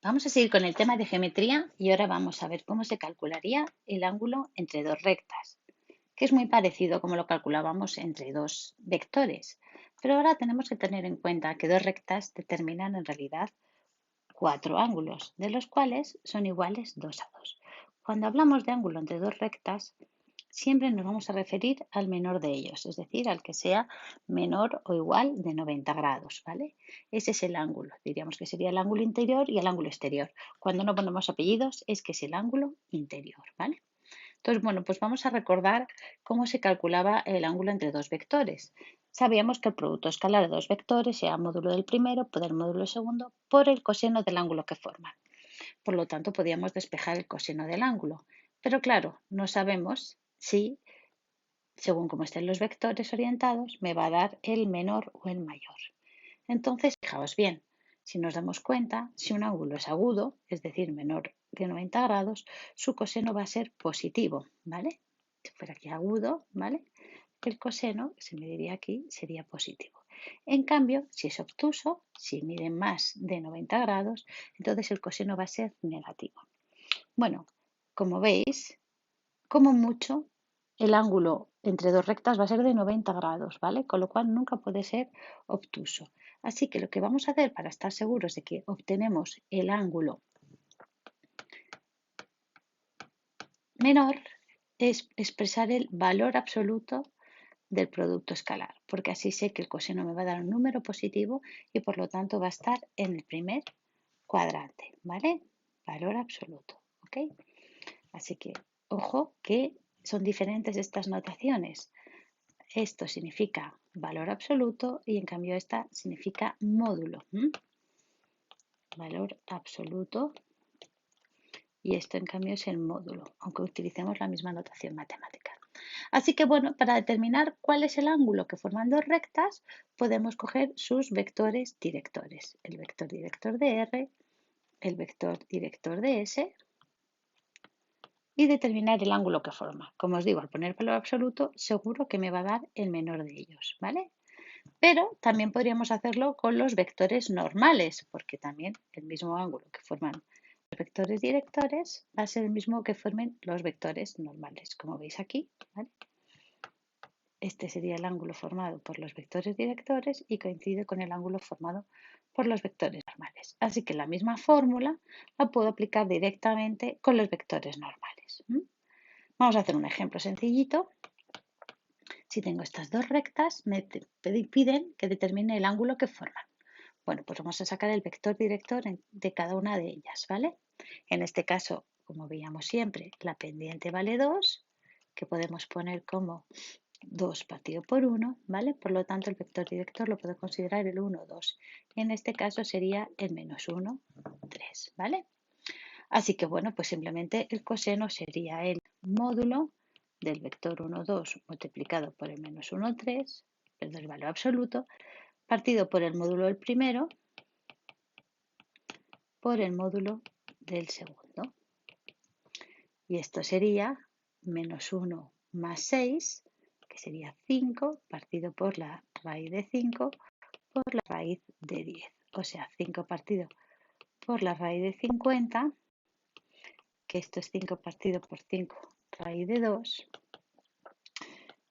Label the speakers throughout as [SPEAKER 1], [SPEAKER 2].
[SPEAKER 1] Vamos a seguir con el tema de geometría y ahora vamos a ver cómo se calcularía el ángulo entre dos rectas, que es muy parecido como lo calculábamos entre dos vectores. Pero ahora tenemos que tener en cuenta que dos rectas determinan en realidad cuatro ángulos, de los cuales son iguales 2 a 2. Cuando hablamos de ángulo entre dos rectas, siempre nos vamos a referir al menor de ellos, es decir, al que sea menor o igual de 90 grados, ¿vale? Ese es el ángulo. Diríamos que sería el ángulo interior y el ángulo exterior. Cuando no ponemos apellidos es que es el ángulo interior, ¿vale? Entonces, bueno, pues vamos a recordar cómo se calculaba el ángulo entre dos vectores. Sabíamos que el producto escalar de dos vectores sea módulo del primero por el módulo del segundo por el coseno del ángulo que forman. Por lo tanto, podíamos despejar el coseno del ángulo. Pero claro, no sabemos si, según cómo estén los vectores orientados, me va a dar el menor o el mayor. Entonces, fijaos bien, si nos damos cuenta, si un ángulo es agudo, es decir, menor de 90 grados, su coseno va a ser positivo, ¿vale? Si fuera aquí agudo, ¿vale? El coseno, se mediría aquí, sería positivo. En cambio, si es obtuso, si mide más de 90 grados, entonces el coseno va a ser negativo. Bueno, como veis, como mucho, el ángulo entre dos rectas va a ser de 90 grados, ¿vale? Con lo cual nunca puede ser obtuso. Así que lo que vamos a hacer para estar seguros de que obtenemos el ángulo menor es expresar el valor absoluto del producto escalar, porque así sé que el coseno me va a dar un número positivo y por lo tanto va a estar en el primer cuadrante, ¿vale? Valor absoluto, ¿ok? Así que, ojo que son diferentes estas notaciones. Esto significa valor absoluto y en cambio esta significa módulo. Valor absoluto y esto en cambio es el módulo, aunque utilicemos la misma notación matemática. Así que bueno, para determinar cuál es el ángulo que forman dos rectas, podemos coger sus vectores directores. El vector director de R, el vector director de S y determinar el ángulo que forma. Como os digo, al poner valor absoluto, seguro que me va a dar el menor de ellos, ¿vale? Pero también podríamos hacerlo con los vectores normales, porque también el mismo ángulo que forman los vectores directores va a ser el mismo que formen los vectores normales, como veis aquí, ¿vale? Este sería el ángulo formado por los vectores directores y coincide con el ángulo formado por los vectores normales. Así que la misma fórmula la puedo aplicar directamente con los vectores normales. Vamos a hacer un ejemplo sencillito. Si tengo estas dos rectas, me piden que determine el ángulo que forman. Bueno, pues vamos a sacar el vector director de cada una de ellas, ¿vale? En este caso, como veíamos siempre, la pendiente vale 2, que podemos poner como 2 partido por 1, ¿vale? Por lo tanto, el vector director lo puedo considerar el 1, 2. En este caso sería el menos 1, 3, ¿vale? Así que, bueno, pues simplemente el coseno sería el módulo del vector 1, 2 multiplicado por el menos 1, 3, perdón, el valor absoluto, partido por el módulo del primero por el módulo del segundo. Y esto sería menos 1 más 6, que sería 5, partido por la raíz de 5 por la raíz de 10. O sea, 5 partido por la raíz de 50, que esto es 5 partido por 5 raíz de 2,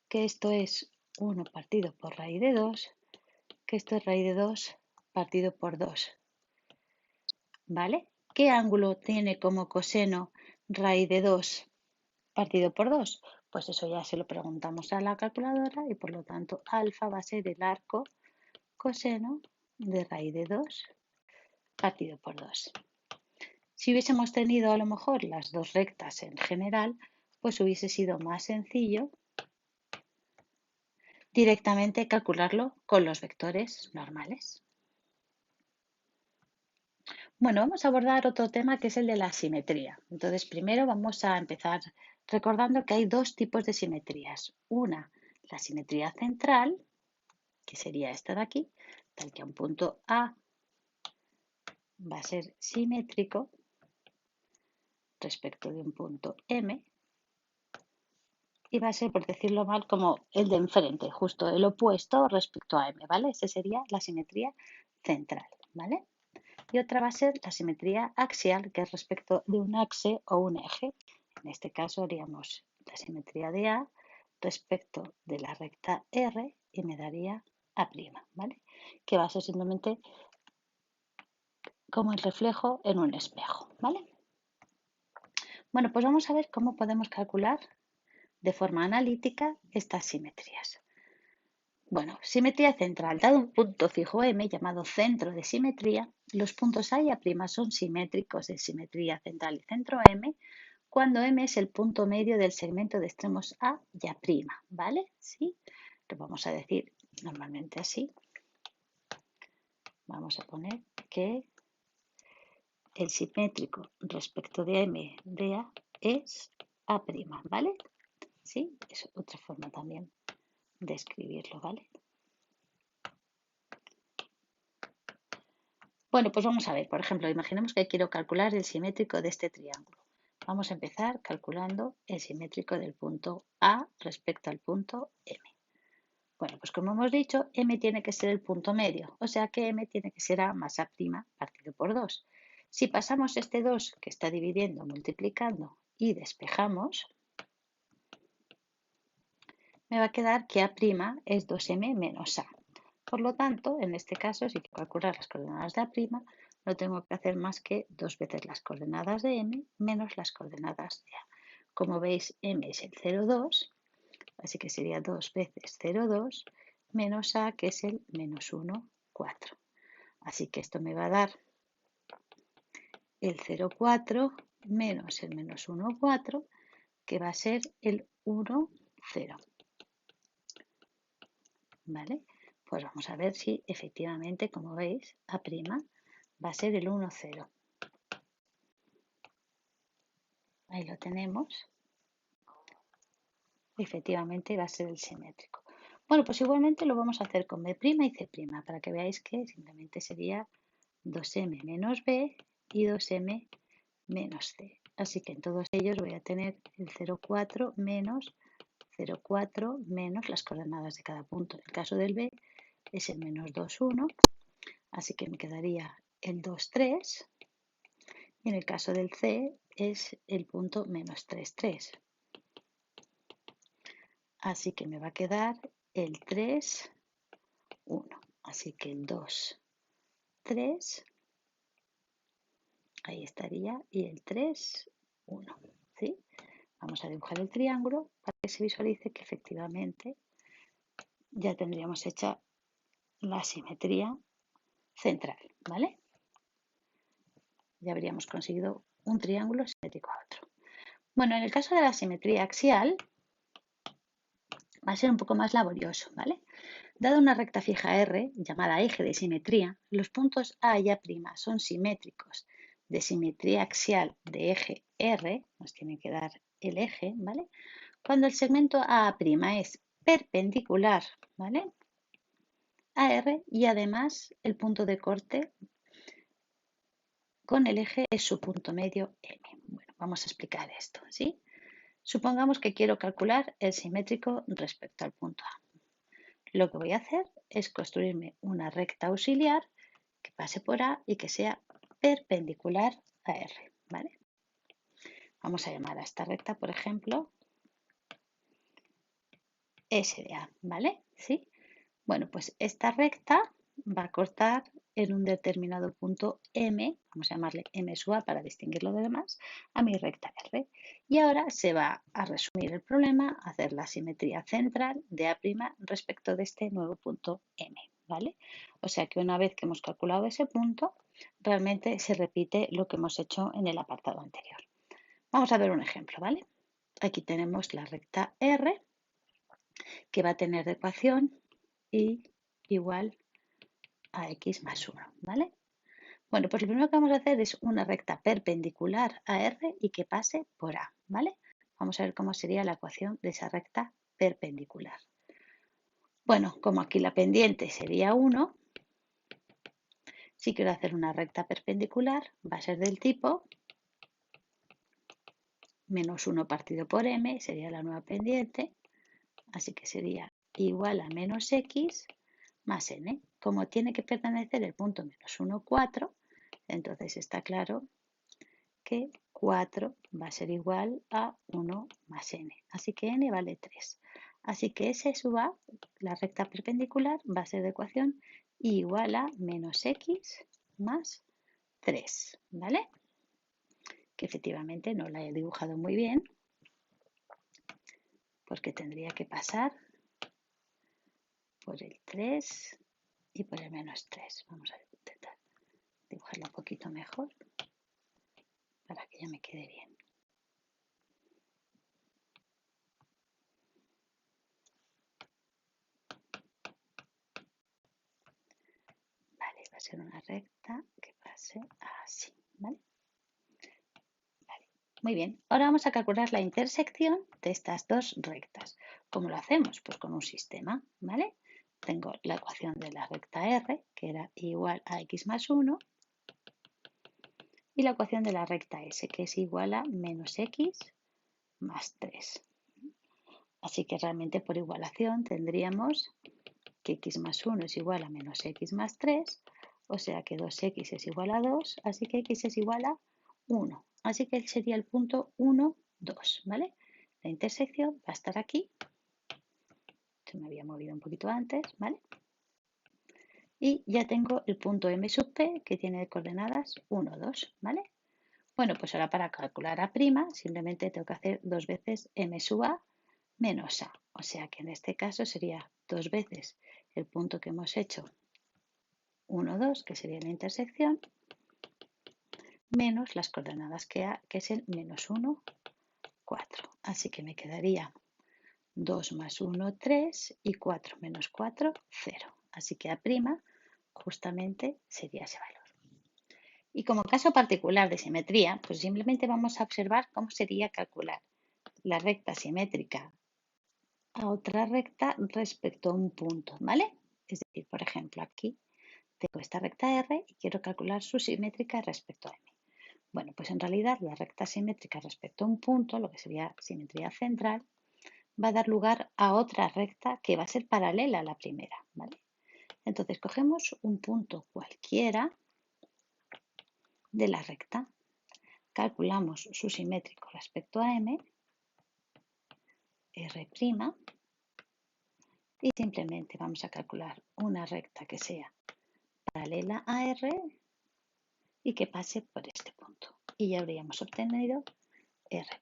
[SPEAKER 1] que esto es 1 partido por raíz de 2, que esto es raíz de 2 partido por 2. ¿Vale? ¿Qué ángulo tiene como coseno raíz de 2 partido por 2? Pues eso ya se lo preguntamos a la calculadora y por lo tanto alfa va a ser el arco coseno de raíz de 2 partido por 2. Si hubiésemos tenido a lo mejor las dos rectas en general, pues hubiese sido más sencillo directamente calcularlo con los vectores normales. Bueno, vamos a abordar otro tema que es el de la simetría. Entonces, primero vamos a empezar recordando que hay dos tipos de simetrías. Una, la simetría central, que sería esta de aquí, tal que a un punto A va a ser simétrico respecto de un punto M, y va a ser, por decirlo mal, como el de enfrente, justo el opuesto respecto a M, ¿vale? Esa sería la simetría central, ¿vale? y otra va a ser la simetría axial, que es respecto de un axe o un eje. En este caso haríamos la simetría de A respecto de la recta R y me daría A', ¿vale? Que va a ser simplemente como el reflejo en un espejo, ¿vale? Bueno, pues vamos a ver cómo podemos calcular de forma analítica estas simetrías. Bueno, simetría central. Dado un punto fijo M llamado centro de simetría, los puntos A y A' son simétricos de simetría central y centro M cuando M es el punto medio del segmento de extremos A y A', ¿vale? ¿Sí? Lo vamos a decir normalmente así. Vamos a poner que el simétrico respecto de M de A es A', ¿vale? ¿Sí? Es otra forma también de escribirlo, ¿vale? Bueno, pues vamos a ver, por ejemplo, imaginemos que quiero calcular el simétrico de este triángulo. Vamos a empezar calculando el simétrico del punto A respecto al punto M. Bueno, pues como hemos dicho, M tiene que ser el punto medio, o sea que M tiene que ser A más A' partido por 2. Si pasamos este 2 que está dividiendo, multiplicando y despejamos, me va a quedar que A' es 2M menos A. Por lo tanto, en este caso, si quiero calcular las coordenadas de A', no tengo que hacer más que 2 veces las coordenadas de M menos las coordenadas de A. Como veis, M es el 0,2, así que sería 2 veces 0,2 menos A, que es el menos 1, 4. Así que esto me va a dar el 0,4 menos el menos 1, 4, que va a ser el 1, 0. ¿Vale? Pues vamos a ver si efectivamente, como veis, A' va a ser el 1, 0. Ahí lo tenemos. Efectivamente va a ser el simétrico. Bueno, pues igualmente lo vamos a hacer con B' y C', para que veáis que simplemente sería 2M menos B y 2M menos C. Así que en todos ellos voy a tener el 0,4 menos 0,4 menos las coordenadas de cada punto. En el caso del B es el menos 2, 1, así que me quedaría el 2, 3. Y en el caso del C es el punto menos 3, 3. Así que me va a quedar el 3, 1. Así que el 2, 3, ahí estaría, y el 3, 1. ¿Sí? Vamos a dibujar el triángulo para que se visualice que efectivamente ya tendríamos hecha la simetría central, ¿vale? Ya habríamos conseguido un triángulo simétrico a otro. Bueno, en el caso de la simetría axial va a ser un poco más laborioso, ¿vale? Dada una recta fija R, llamada eje de simetría, los puntos A y A' son simétricos de simetría axial de eje R, nos tiene que dar el eje, ¿vale? Cuando el segmento A' es perpendicular, ¿vale? A R y además el punto de corte con el eje es su punto medio M. Bueno, vamos a explicar esto, ¿sí? Supongamos que quiero calcular el simétrico respecto al punto A. Lo que voy a hacer es construirme una recta auxiliar que pase por A y que sea perpendicular a R, ¿vale? Vamos a llamar a esta recta, por ejemplo, S de A, ¿vale? ¿Sí? Bueno, pues esta recta va a cortar en un determinado punto M, vamos a llamarle M sub A para distinguirlo de demás, a mi recta R. Y ahora se va a resumir el problema, hacer la simetría central de A' respecto de este nuevo punto M, ¿vale? O sea que una vez que hemos calculado ese punto, realmente se repite lo que hemos hecho en el apartado anterior. Vamos a ver un ejemplo, ¿vale? Aquí tenemos la recta R, que va a tener de ecuación y igual a x más 1, ¿vale? Bueno, pues lo primero que vamos a hacer es una recta perpendicular a R y que pase por A, ¿vale? Vamos a ver cómo sería la ecuación de esa recta perpendicular. Bueno, como aquí la pendiente sería 1, si quiero hacer una recta perpendicular, va a ser del tipo menos 1 partido por M, sería la nueva pendiente, así que sería igual a menos x más n. Como tiene que pertenecer el punto menos 1, 4, Entonces está claro que 4 va a ser igual a 1 más n. Así que n vale 3. Así que S sub A, la recta perpendicular, va a ser de ecuación igual a menos x más 3, ¿vale? Que efectivamente no la he dibujado muy bien, porque tendría que pasar por el 3 y por el menos 3. Vamos a intentar dibujarla un poquito mejor para que ya me quede bien. Vale, va a ser una recta que pase así, ¿vale? Vale, muy bien. Ahora vamos a calcular la intersección de estas dos rectas. ¿Cómo lo hacemos? Pues con un sistema, ¿vale? Tengo la ecuación de la recta R, que era igual a x más 1, y la ecuación de la recta S, que es igual a menos x más 3. Así que realmente por igualación tendríamos que x más 1 es igual a menos x más 3, o sea que 2x es igual a 2, así que x es igual a 1. Así que sería el punto 1, 2, ¿vale? La intersección va a estar aquí. Se me había movido un poquito antes, ¿vale? Y ya tengo el punto M sub P que tiene coordenadas 1, 2, ¿vale? Bueno, pues ahora para calcular A', simplemente tengo que hacer 2 veces M sub A menos A. O sea que en este caso sería 2 veces el punto que hemos hecho 1, 2, que sería la intersección, menos las coordenadas que A, que es el menos 1, 4. Así que me quedaría 2 más 1, 3 y 4 menos 4, 0. Así que A' justamente sería ese valor. Y como caso particular de simetría, pues simplemente vamos a observar cómo sería calcular la recta simétrica a otra recta respecto a un punto, ¿vale? Es decir, por ejemplo, aquí tengo esta recta R y quiero calcular su simétrica respecto a M. Bueno, pues en realidad la recta simétrica respecto a un punto, lo que sería simetría central, va a dar lugar a otra recta que va a ser paralela a la primera, ¿vale? Entonces cogemos un punto cualquiera de la recta, calculamos su simétrico respecto a M, R', y simplemente vamos a calcular una recta que sea paralela a R y que pase por este punto. Y ya habríamos obtenido R'.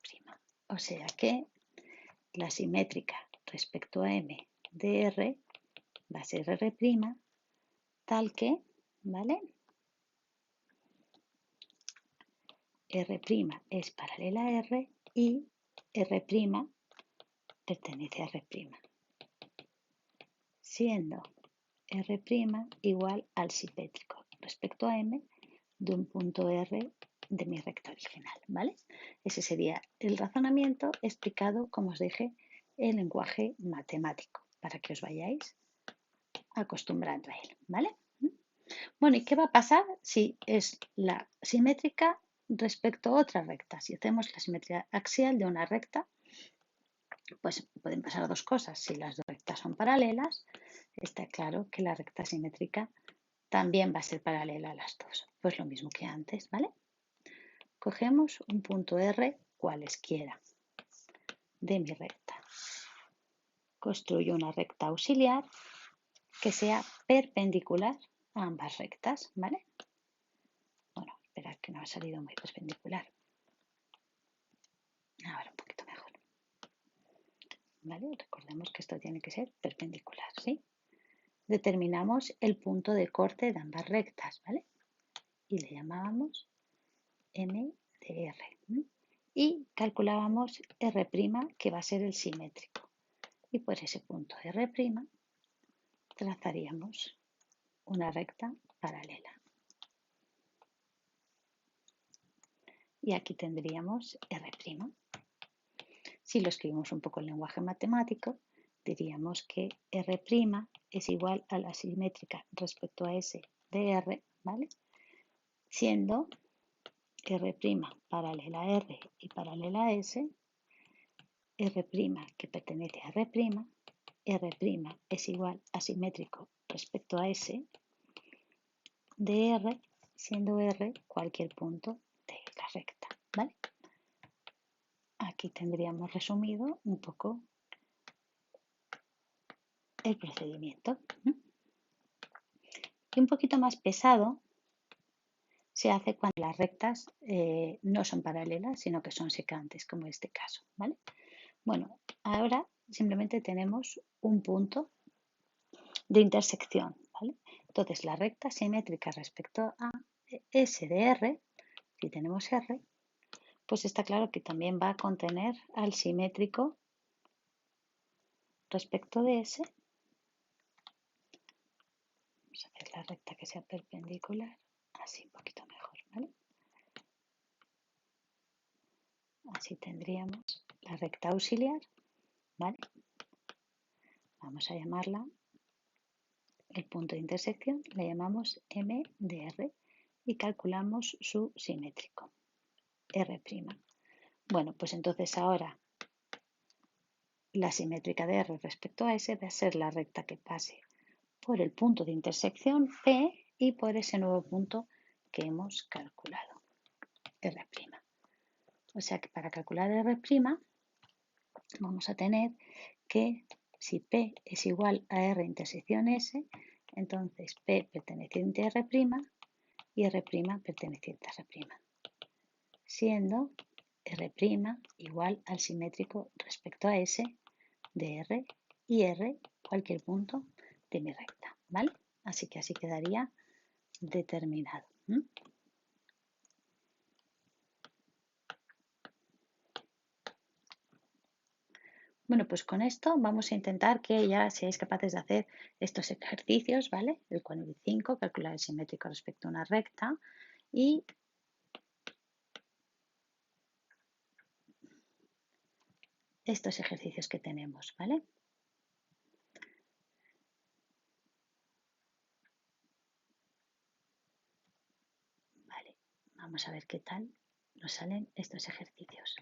[SPEAKER 1] O sea que la simétrica respecto a M de R va a ser R', tal que, ¿vale? R' es paralela a R y R' pertenece a R', siendo R' igual al simétrico respecto a M de un punto R de mi recta original, ¿vale? Ese sería el razonamiento explicado, como os dije, en lenguaje matemático, para que os vayáis acostumbrando a él, ¿vale? Bueno, ¿y qué va a pasar si es la simétrica respecto a otra recta? Si hacemos la simetría axial de una recta, pues pueden pasar dos cosas. Si las dos rectas son paralelas, está claro que la recta simétrica también va a ser paralela a las dos. Pues lo mismo que antes, ¿vale? Cogemos un punto R cualesquiera de mi recta. Construyo una recta auxiliar que sea perpendicular a ambas rectas, ¿vale? Bueno, esperad que no ha salido muy perpendicular. Ahora un poquito mejor. ¿Vale? Recordemos que esto tiene que ser perpendicular, ¿sí? Determinamos el punto de corte de ambas rectas, ¿vale? Y le llamábamos M de R. Y calculábamos R', que va a ser el simétrico. Y por ese punto R' trazaríamos una recta paralela. Y aquí tendríamos R'. Si lo escribimos un poco en lenguaje matemático, diríamos que R' es igual a la simétrica respecto a S de R, ¿vale? Siendo R' paralela a R y paralela a S, R' que pertenece a R', R' es igual a simétrico respecto a S de R siendo R cualquier punto de la recta, ¿vale? Aquí tendríamos resumido un poco el procedimiento. Y un poquito más pesado se hace cuando las rectas no son paralelas, sino que son secantes, como en este caso, ¿vale? Bueno, ahora simplemente tenemos un punto de intersección, ¿vale? Entonces, la recta simétrica respecto a S de R, si tenemos R, pues está claro que también va a contener al simétrico respecto de S. Vamos a hacer la recta que sea perpendicular, así un poquito mejor, ¿vale? Así tendríamos la recta auxiliar, ¿vale? Vamos a llamarla, el punto de intersección, le llamamos M de R y calculamos su simétrico, R'. Bueno, pues entonces ahora la simétrica de R respecto a S va a ser la recta que pase por el punto de intersección P y por ese nuevo punto que hemos calculado, R'. O sea que para calcular R' vamos a tener que si P es igual a R intersección S, entonces P perteneciente a R' y R' perteneciente a R', siendo R' igual al simétrico respecto a S de R y R cualquier punto de mi recta, ¿vale? Así que así quedaría determinado. Bueno, pues con esto vamos a intentar que ya seáis capaces de hacer estos ejercicios, ¿vale? El 45, calcular el simétrico respecto a una recta y estos ejercicios que tenemos, ¿vale? Vale, vamos a ver qué tal nos salen estos ejercicios.